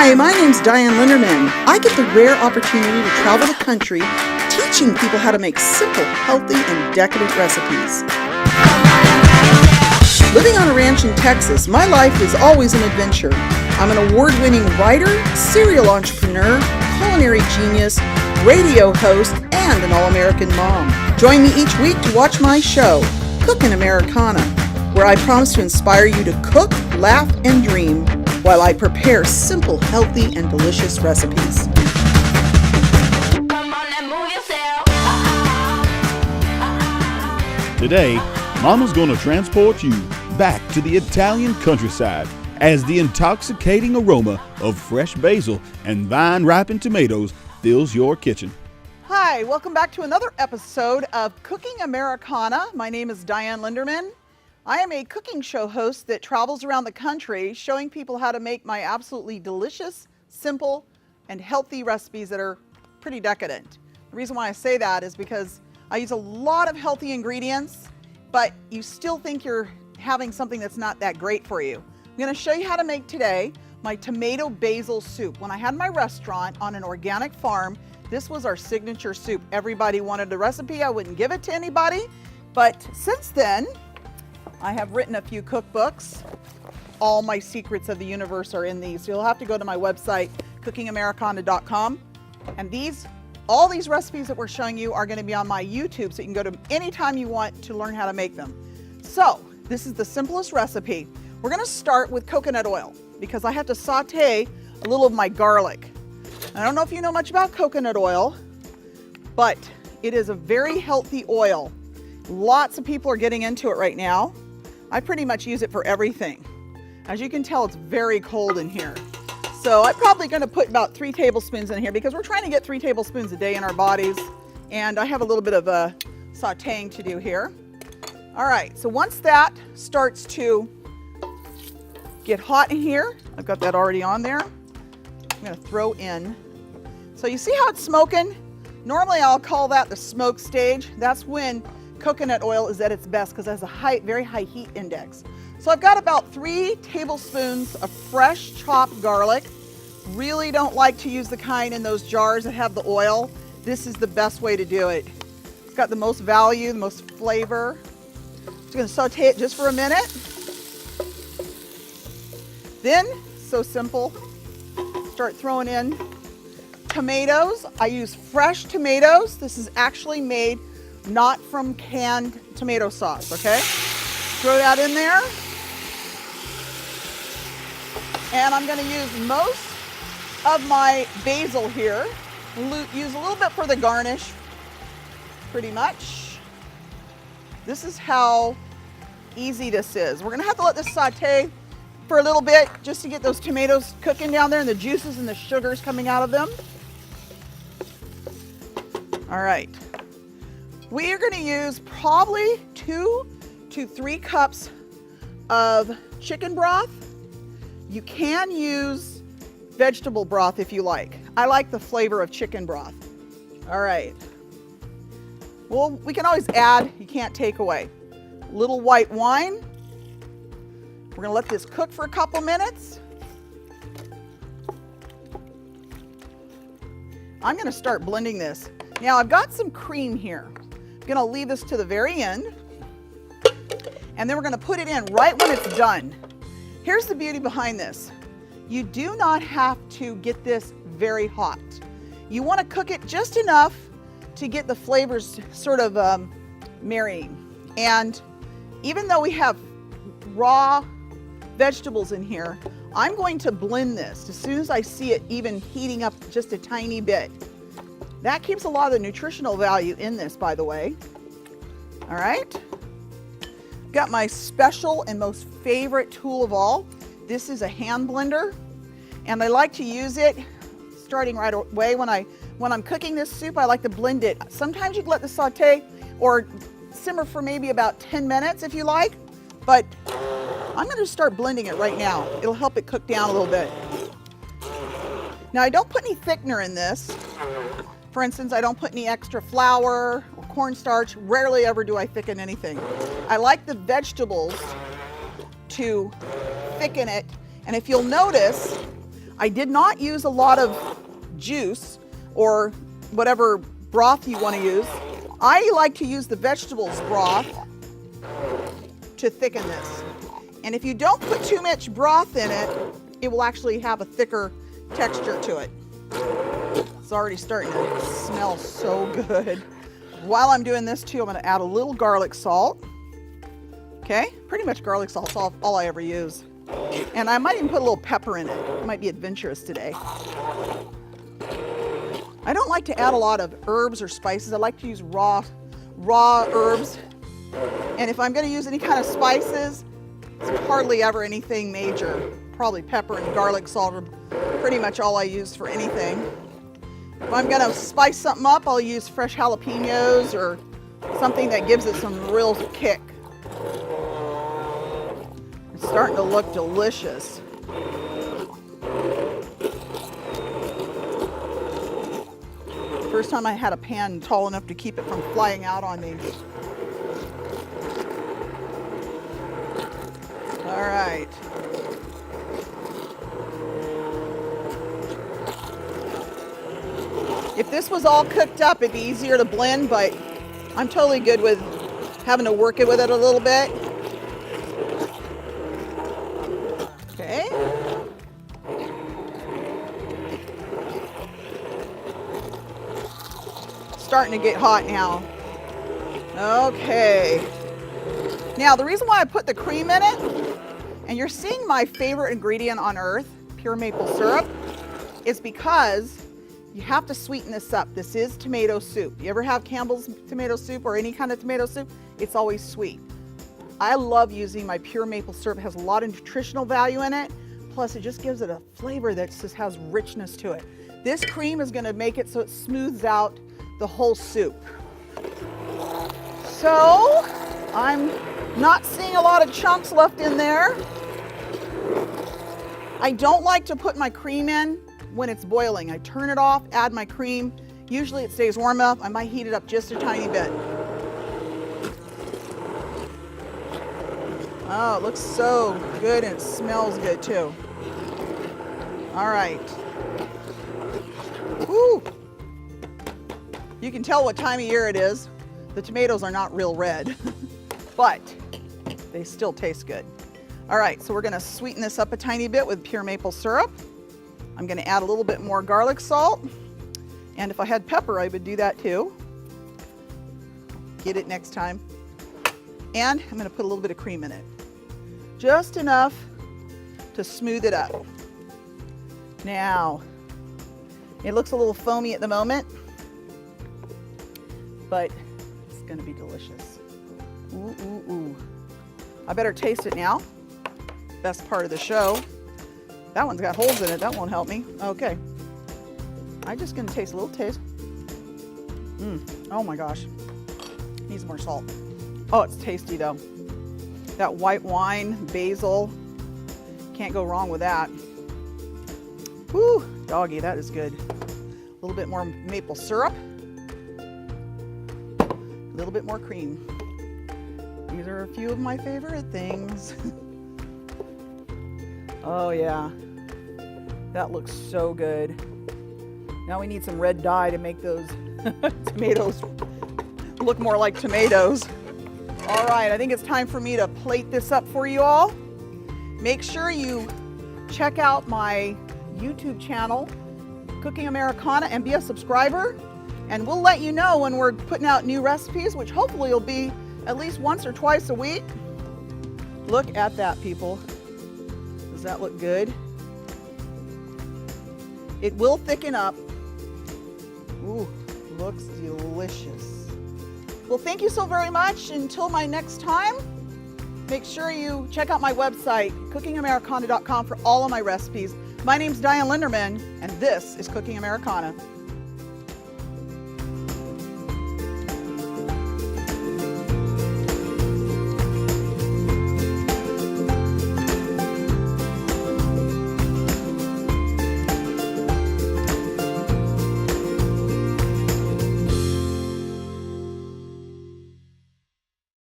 Hi, my name's Dianne Linderman. I get the rare opportunity to travel the country teaching people how to make simple, healthy, and decadent recipes. Living on a ranch in Texas, my life is always an adventure. I'm an award-winning writer, serial entrepreneur, culinary genius, radio host, and an all-American mom. Join me each week to watch my show, Cooking Americana, where I promise to inspire you to cook, laugh, and dream while I prepare simple, healthy, and delicious recipes. Today, Mama's going to transport you back to the Italian countryside as the intoxicating aroma of fresh basil and vine-ripened tomatoes fills your kitchen. Hi, welcome back to another episode of Cooking Americana. My name is Dianne Linderman. I am a cooking show host that travels around the country showing people how to make my absolutely delicious, simple, and healthy recipes that are pretty decadent. The reason why I say that is because I use a lot of healthy ingredients, but you still think you're having something that's not that great for you. I'm going to show you how to make today my tomato basil soup. When I had my restaurant on an organic farm, this was our signature soup. Everybody wanted the recipe. I wouldn't give it to anybody, but since then, I have written a few cookbooks. All my secrets of the universe are in these. So you'll have to go to my website, cookingamericana.com. And all these recipes that we're showing you are going to be on my YouTube, so you can go to anytime you want to learn how to make them. So this is the simplest recipe. We're going to start with coconut oil because I have to saute a little of my garlic. I don't know if you know much about coconut oil, but it is a very healthy oil. Lots of people are getting into it right now. I pretty much use it for everything. As you can tell, it's very cold in here. So I'm probably going to put about 3 tablespoons in here because we're trying to get 3 tablespoons a day in our bodies. And I have a little bit of a sauteing to do here. All right, so once that starts to get hot in here, I've got that already on there. I'm going to throw in. So you see how it's smoking? Normally I'll call that the smoke stage. That's when coconut oil is at its best because it has a very high heat index. So I've got about 3 tablespoons of fresh chopped garlic. Really don't like to use the kind in those jars that have the oil. This is the best way to do it. It's got the most value, the most flavor. Just going to saute it just for a minute. Then, so simple, start throwing in tomatoes. I use fresh tomatoes. This is actually made not from canned tomato sauce, okay? Throw that in there. And I'm gonna use most of my basil here. Use a little bit for the garnish, pretty much. This is how easy this is. We're gonna have to let this saute for a little bit just to get those tomatoes cooking down there and the juices and the sugars coming out of them. All right. We are going to use probably 2 to 3 cups of chicken broth. You can use vegetable broth if you like. I like the flavor of chicken broth. All right. Well, we can always add, you can't take away. A little white wine. We're going to let this cook for a couple minutes. I'm going to start blending this. Now I've got some cream here. I'm gonna leave this to the very end, and then we're gonna put it in right when it's done. Here's the beauty behind this. You do not have to get this very hot. You wanna cook it just enough to get the flavors sort of marrying. And even though we have raw vegetables in here, I'm going to blend this as soon as I see it even heating up just a tiny bit. That keeps a lot of the nutritional value in this, by the way. All right. Got my special and most favorite tool of all. This is a hand blender, and I like to use it starting right away when I'm cooking this soup. I like to blend it. Sometimes you can let the saute or simmer for maybe about 10 minutes if you like, but I'm going to start blending it right now. It'll help it cook down a little bit. Now I don't put any thickener in this. For instance, I don't put any extra flour or cornstarch. Rarely ever do I thicken anything. I like the vegetables to thicken it. And if you'll notice, I did not use a lot of juice or whatever broth you want to use. I like to use the vegetables broth to thicken this. And if you don't put too much broth in it, it will actually have a thicker texture to it. It's already starting to smell so good. While I'm doing this too, I'm going to add a little garlic salt. Okay, pretty much garlic salt's all I ever use. And I might even put a little pepper in it. It might be adventurous today. I don't like to add a lot of herbs or spices. I like to use raw herbs. And if I'm going to use any kind of spices, it's hardly ever anything major. Probably pepper and garlic salt are pretty much all I use for anything. If I'm going to spice something up, I'll use fresh jalapenos or something that gives it some real kick. It's starting to look delicious. First time I had a pan tall enough to keep it from flying out on me. All right. If this was all cooked up, it'd be easier to blend, but I'm totally good with having to work it with it a little bit. Okay. Starting to get hot now. Okay. Now, the reason why I put the cream in it, and you're seeing my favorite ingredient on earth, pure maple syrup, is because you have to sweeten this up. This is tomato soup. You ever have Campbell's tomato soup or any kind of tomato soup? It's always sweet. I love using my pure maple syrup. It has a lot of nutritional value in it. Plus, it just gives it a flavor that just has richness to it. This cream is going to make it so it smooths out the whole soup. So, I'm not seeing a lot of chunks left in there. I don't like to put my cream in when it's boiling. I turn it off, add my cream. Usually it stays warm up. I might heat it up just a tiny bit. Oh, it looks so good and it smells good too. All right. Woo! You can tell what time of year it is. The tomatoes are not real red, but they still taste good. All right, so we're gonna sweeten this up a tiny bit with pure maple syrup. I'm gonna add a little bit more garlic salt. And if I had pepper, I would do that too. Get it next time. And I'm gonna put a little bit of cream in it. Just enough to smooth it up. Now, it looks a little foamy at the moment, but it's gonna be delicious. Ooh, ooh, ooh. I better taste it now. Best part of the show. That one's got holes in it, that won't help me. Okay. I'm just gonna taste a little taste. Oh my gosh. Needs more salt. Oh, it's tasty though. That white wine, basil, can't go wrong with that. Whew, doggy, that is good. A little bit more maple syrup. A little bit more cream. These are a few of my favorite things. Oh yeah, that looks so good. Now we need some red dye to make those tomatoes look more like tomatoes. All right, I think it's time for me to plate this up for you all. Make sure you check out my YouTube channel, Cooking Americana, and be a subscriber. And we'll let you know when we're putting out new recipes, which hopefully will be at least once or twice a week. Look at that, people. Does that look good? It will thicken up. Ooh, looks delicious. Well, thank you so very much. Until my next time, make sure you check out my website, cookingamericana.com, for all of my recipes. My name's Dianne Linderman, and this is Cooking Americana.